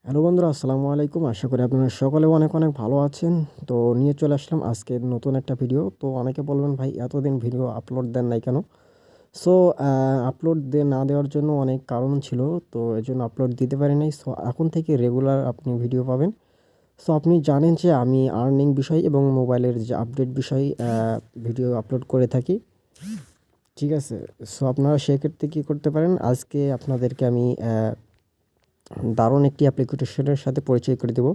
Hello বন্ধুরা, আসসালামু আলাইকুম। আশা করি আপনারা সকলে অনেক অনেক ভালো আছেন। তো নিয়ে চলে আসলাম আজকে নতুন একটা ভিডিও। তো অনেকে বলবেন, ভাই এতদিন ভিডিও আপলোড দেন নাই কেন? সো আপলোড না দেওয়ার জন্য অনেক কারণ ছিল। তো এজন্য আপলোড দিতে পারি নাই। সো এখন থেকে রেগুলার আপনি ভিডিও পাবেন। সো আপনি জানেন যে আমি আর্নিং বিষয় এবং মোবাইলের যে আপডেট বিষয় ভিডিও আপলোড করে থাকি। ঠিক আছে? সো আপনারা সেক্ষেত্রে কী করতে পারেন, আজকে আপনাদেরকে আমি দারুণ একটি অ্যাপ্লিকেশনের সাথে পরিচয় করে দেব।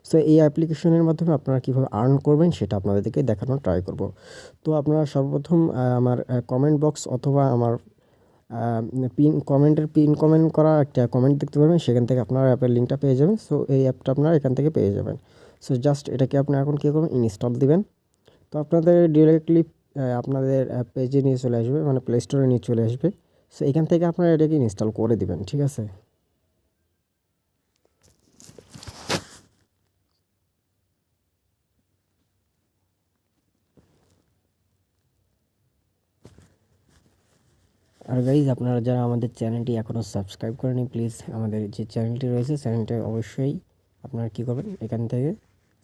সো এই অ্যাপ্লিকেশনের মাধ্যমে আপনারা কীভাবে আর্ন করবেন সেটা আপনাদেরকে দেখানোর ট্রাই করব। তো আপনারা সর্বপ্রথম আমার কমেন্ট বক্স অথবা আমার পিন কমেন্ট করা একটা কমেন্ট দেখতে পারবেন। সেখান থেকে আপনারা অ্যাপের লিঙ্কটা পেয়ে যাবেন। সো এই অ্যাপটা আপনারা এখান থেকে পেয়ে যাবেন। সো জাস্ট এটাকে আপনি এখন কী করবেন, ইনস্টল দিবেন। তো আপনাদের ডিরেক্টলি আপনাদের পেজে নিয়ে চলে আসবে, মানে প্লে স্টোরে নিয়ে চলে আসবে। সো এখান থেকে আপনারা এটাকে ইনস্টল করে দিবেন। ঠিক আছে? আর গাইজ, আপনারা যারা আমাদের চ্যানেলটি এখনও সাবস্ক্রাইব করেনি, প্লিজ আমাদের যে চ্যানেলটি রয়েছে চ্যানেলটি অবশ্যই আপনারা কী করবেন, এখান থেকে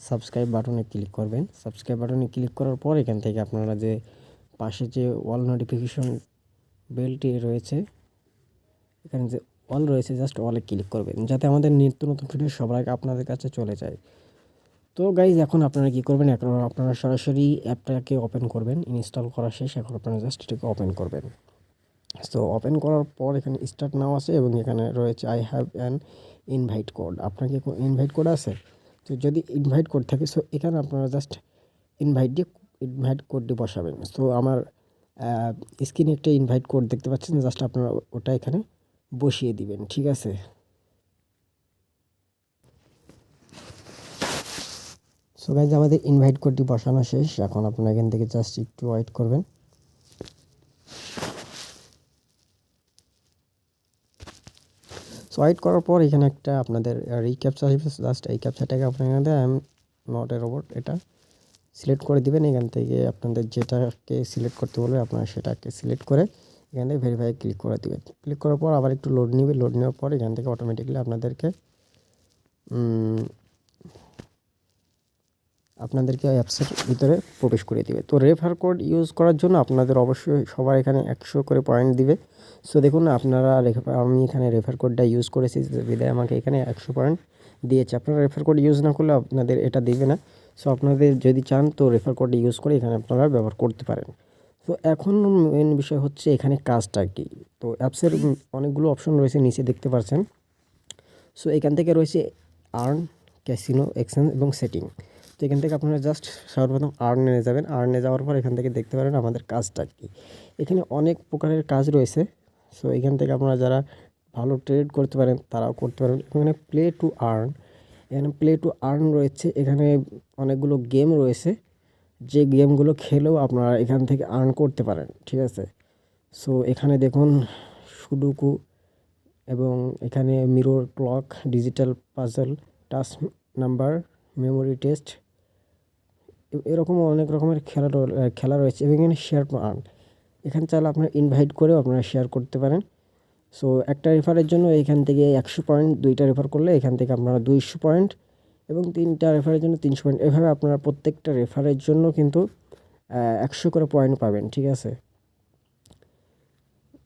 সাবস্ক্রাইব বাটনে ক্লিক করবেন। সাবস্ক্রাইব বাটনে ক্লিক করার পর এখান থেকে আপনারা যে পাশে যে অল নোটিফিকেশন বেলটি রয়েছে, এখানে যে অল রয়েছে, জাস্ট অলে ক্লিক করবেন যাতে আমাদের নিত্য নতুন ভিডিও সবার আগে আপনাদের কাছে চলে যায়। তো গাইজ, এখন আপনারা কী করবেন, এখন আপনারা সরাসরি অ্যাপটাকে ওপেন করবেন। ইনস্টল করা শেষ, এখন আপনারা জাস্ট এটাকে ওপেন করবেন। সো ওপেন করার পর এখানে স্টার্ট নাও আছে এবং এখানে রয়েছে I have an invite code. আপনার কি ইনভাইট কোড আছে? তো যদি ইনভাইট কোড থাকে, সো এখানে আপনারা জাস্ট ইনভাইট কোডটি বসাবেন। সো আমার স্ক্রিনে একটা ইনভাইট কোড দেখতে পাচ্ছেন, জাস্ট আপনারা ওটা এখানে বসিয়ে দিবেন। ঠিক আছে? সো গাইজ, আমাদের ইনভাইট কোডটি বসানো শেষ। এখন আপনারা এখান থেকে জাস্ট একটু ওয়েট করবেন। সো ওয়েট করার পর এখানে একটা আপনাদের রিক্যাপচা আসবে। জাস্ট এই ক্যাপচাটাকে আপনার এখানে I am not a robot এটা সিলেক্ট করে দিবেন। এখান থেকে আপনাদের যেটাকে সিলেক্ট করতে বলবে আপনারা সেটাকে সিলেক্ট করে এখান থেকে ভেরিফাই ক্লিক করে দিবেন। ক্লিক করার পর আবার একটু লোড নেবে। লোড নেওয়ার পর এখান থেকে অটোমেটিক্যালি আপনাদেরকে অ্যাপসের ভিতরে প্রবেশ করে দিবে। তো রেফার কোড ইউজ করার জন্য আপনাদের অবশ্যই সবার এখানে 100 করে পয়েন্ট দিবে। সো দেখুন, আমি এখানে রেফার কোডটা ইউজ করেছি বিধায় আমাকে এখানে 100 পয়েন্ট দিয়েছে। আপনারা রেফার কোড ইউজ না করলে আপনাদের এটা দিবে না। সো আপনাদের যদি চান তো রেফার কোড ইউজ করে এখানে আপনারা ব্যবহার করতে পারেন। তো এখন মেন বিষয় হচ্ছে এখানে কাজটা কী। তো অ্যাপসের অনেকগুলো অপশন রয়েছে, নিচে দেখতে পাচ্ছেন। সো এখান থেকে রয়েছে আর্ন, ক্যাসিনো, এক্সচেঞ্জ এবং সেটিং। তো এখান থেকে আপনারা জাস্ট সর্বপ্রথম আর্নে যাবেন। আর্নে যাওয়ার পর এখান থেকে দেখতে পারেন আমাদের কাজটা কী। এখানে অনেক প্রকারের কাজ রয়েছে। সো এখান থেকে আপনারা যারা ভালো ট্রেড করতে পারেন তারাও করতে পারেন। এখানে প্লে টু আর্ন, এখানে প্লে টু আর্ন রয়েছে। এখানে অনেকগুলো গেম রয়েছে, যে গেমগুলো খেলেও আপনারা এখান থেকে আর্ন করতে পারেন। ঠিক আছে? সো এখানে দেখুন সুডুকু, এবং এখানে mirror clock, digital puzzle, touch number, memory test, এরকম অনেক রকমের খেলা রয়েছে। এবং এখানে শেয়ার টু আর্ন, এখানে চাইলে আপনারা ইনভাইট করেও আপনারা শেয়ার করতে পারেন। সো একটা রেফারের জন্য এখান থেকে 100 পয়েন্ট, 2টা রেফার করলে এখান থেকে আপনারা 200 পয়েন্ট, এবং 3টা রেফারের জন্য 300 পয়েন্ট। এভাবে আপনারা প্রত্যেকটা রেফারের জন্য কিন্তু 100 করে পয়েন্ট পাবেন। ঠিক আছে?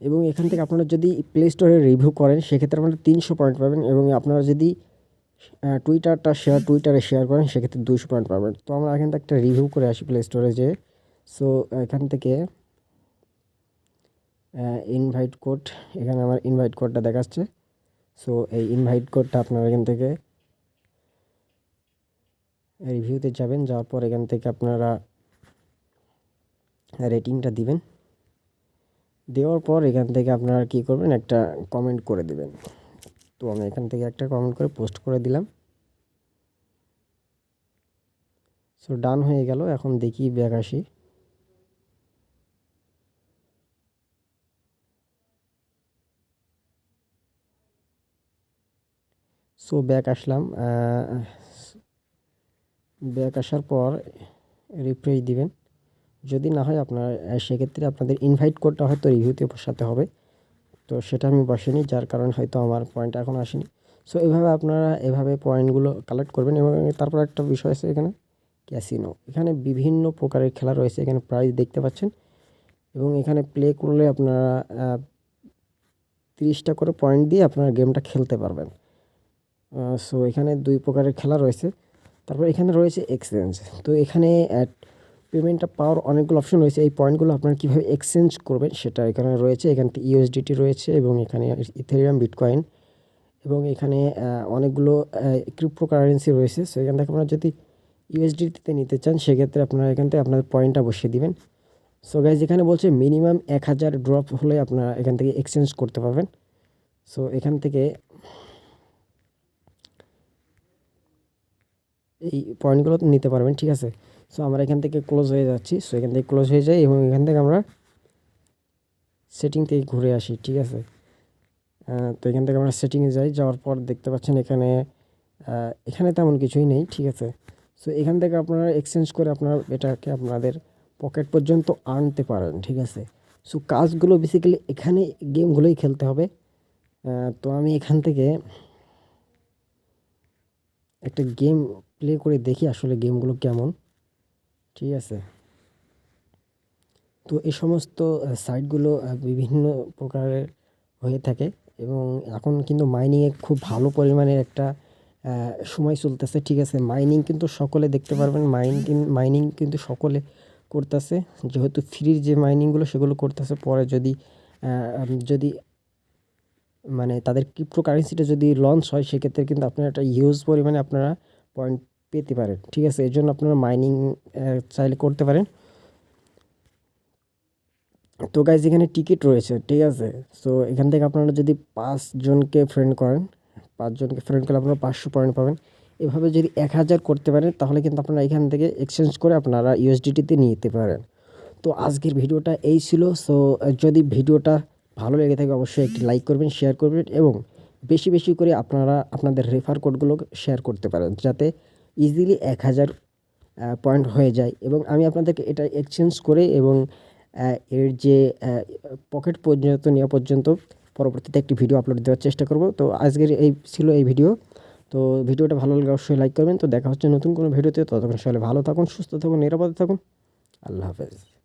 এবং এখান থেকে আপনারা যদি প্লে স্টোরে রিভিউ করেন সেক্ষেত্রে আপনারা 300 পয়েন্ট পাবেন। এবং আপনারা যদি টুইটারে শেয়ার করেন সেক্ষেত্রে 200 পয়েন্ট পাবেন। তো আমরা এখান থেকে একটা রিভিউ করে আসি প্লে স্টোরে যেয়ে। সো এখান থেকে ইনভাইট কোড, এখানে আমার ইনভাইট কোডটা দেখাচ্ছে। সো এই ইনভাইট কোডটা আপনারা এখান থেকে রিভিউতে যাবেন। যাওয়ার পর এখান থেকে আপনারা রেটিংটা দিবেন। দেওয়ার পর এখান থেকে আপনারা কী করবেন, একটা কমেন্ট করে দেবেন। তো আমি এখান থেকে একটা কমেন্ট করে পোস্ট করে দিলাম। সো ডান হয়ে গেল। এখন দেখি ব্যাক আসি। সো ব্যাক আসলাম। ব্যাক আসার পর রিফ্রেশ দিবেন। যদি না হয় আপনার সেক্ষেত্রে আপনাদের ইনভাইট কোডটা হয়তো রিভিউতে বসাতে হবে। তো সেটা আমি বসিনি, যার কারণে হয়তো আমার পয়েন্ট এখন আসেনি। সো এভাবে আপনারা এভাবে পয়েন্টগুলো কালেক্ট করবেন। এবং তারপর একটা বিষয় আছে এখানে ক্যাসিনো, এখানে বিভিন্ন প্রকারের খেলা রয়েছে, এখানে প্রাইস দেখতে পাচ্ছেন। এবং এখানে প্লে করলে আপনারা 30টা করে পয়েন্ট দিয়ে আপনারা গেমটা খেলতে পারবেন। সো এখানে 2 প্রকারের খেলা রয়েছে। তারপর এখানে রয়েছে এক্সচেঞ্জ। তো এখানে পেমেন্টটা পাওয়ার অনেকগুলো অপশন রয়েছে। এই পয়েন্টগুলো আপনারা কীভাবে এক্সচেঞ্জ করবেন সেটা এখানে রয়েছে। এখানে ইউএসডিটি রয়েছে এবং এখানে ইথেরিয়াম, বিটকয়েন এবং এখানে অনেকগুলো ক্রিপ্টোকারেন্সি রয়েছে। সো এখান থেকে আপনারা যদি ইউএসডিটিতে নিতে চান সেক্ষেত্রে আপনারা এখান থেকে আপনাদের পয়েন্টটা বসিয়ে দিবেন। সো গাইজ এখানে বলছে মিনিমাম 1000 ড্রপ হলে আপনারা এখান থেকে এক্সচেঞ্জ করতে পারবেন। সো এখান থেকে এই পয়েন্টগুলো নিতে পারবেন, ঠিক আছে। সো আমরা এখান থেকে ক্লোজ হয়ে যাচ্ছি। সো এখান থেকে ক্লোজ হয়ে যাই এবং এখান থেকে আমরা সেটিং থেকে ঘুরে আসি, ঠিক আছে। তো এখান থেকে আমরা সেটিংয়ে যাই, যাওয়ার পর দেখতে পাচ্ছেন এখানে তেমন কিছুই নেই, ঠিক আছে। সো এখান থেকে আপনারা এক্সচেঞ্জ করে আপনারা এটাকে আপনাদের পকেট পর্যন্ত আনতে পারেন, ঠিক আছে। সো কাজগুলো বেসিক্যালি এখানে গেমগুলোই খেলতে হবে। তো আমি এখান থেকে একটা গেম প্লে করে দেখি আসলে গেমগুলো কেমন, ঠিক আছে। তো এই সমস্ত সাইটগুলো বিভিন্ন প্রকারের হয়ে থাকে এবং এখন কিন্তু মাইনিংয়ে খুব ভালো পরিমাণের একটা সময় চলতেছে, ঠিক আছে। মাইনিং কিন্তু সকলে দেখতে পারবেন, মাইনিং কিন্তু সকলে করতেছে, যেহেতু ফ্রির যে মাইনিংগুলো সেগুলো করতেছে। পরে যদি মানে তাদের ক্রিপ্টোকারেন্সিটা যদি লঞ্চ হয় সেক্ষেত্রে কিন্তু আপনারা একটা হিউজ পরিমাণে আপনারা পয়েন্ট পেতে পারেন, ঠিক আছে। এর জন্য আপনারা মাইনিং চাইলে করতে পারেন। তো গাইজ এখানে টিকিট রয়েছে, ঠিক আছে। সো এখান থেকে আপনারা যদি 5 জনকে ফ্রেন্ড করেন, 5 জনকে ফ্রেন্ড করলে আপনারা 500 পয়েন্ট পাবেন। এভাবে যদি 1000 করতে পারেন তাহলে কিন্তু আপনারা এখান থেকে এক্সচেঞ্জ করে আপনারা ইউএসডিটিতে নিতে পারেন। তো আজকের ভিডিওটা এই ছিল। সো যদি ভিডিওটা ভালো লেগে থাকে অবশ্যই একটি লাইক করবেন, শেয়ার করবেন এবং বেশি বেশি করে আপনারা আপনাদের রেফার কোডগুলো শেয়ার করতে পারেন যাতে ইজিলি 1000 পয়েন্ট হয়ে যায়। এবং আমি আপনাদেরকে এটা এক্সচেঞ্জ করে এবং এর যে পকেট পর্যন্ত নেওয়া পর্যন্ত পরবর্তীতে একটি ভিডিও আপলোড দেওয়ার চেষ্টা করব। তো আজকের এই ছিল এই ভিডিও। তো ভিডিওটা ভালো লাগলে অবশ্যই লাইক করবেন। তো দেখা হচ্ছে নতুন কোনো ভিডিওতে। ততক্ষণ সবাই ভালো থাকুন, সুস্থ থাকুন, নিরাপদে থাকুন। আল্লাহ হাফেজ।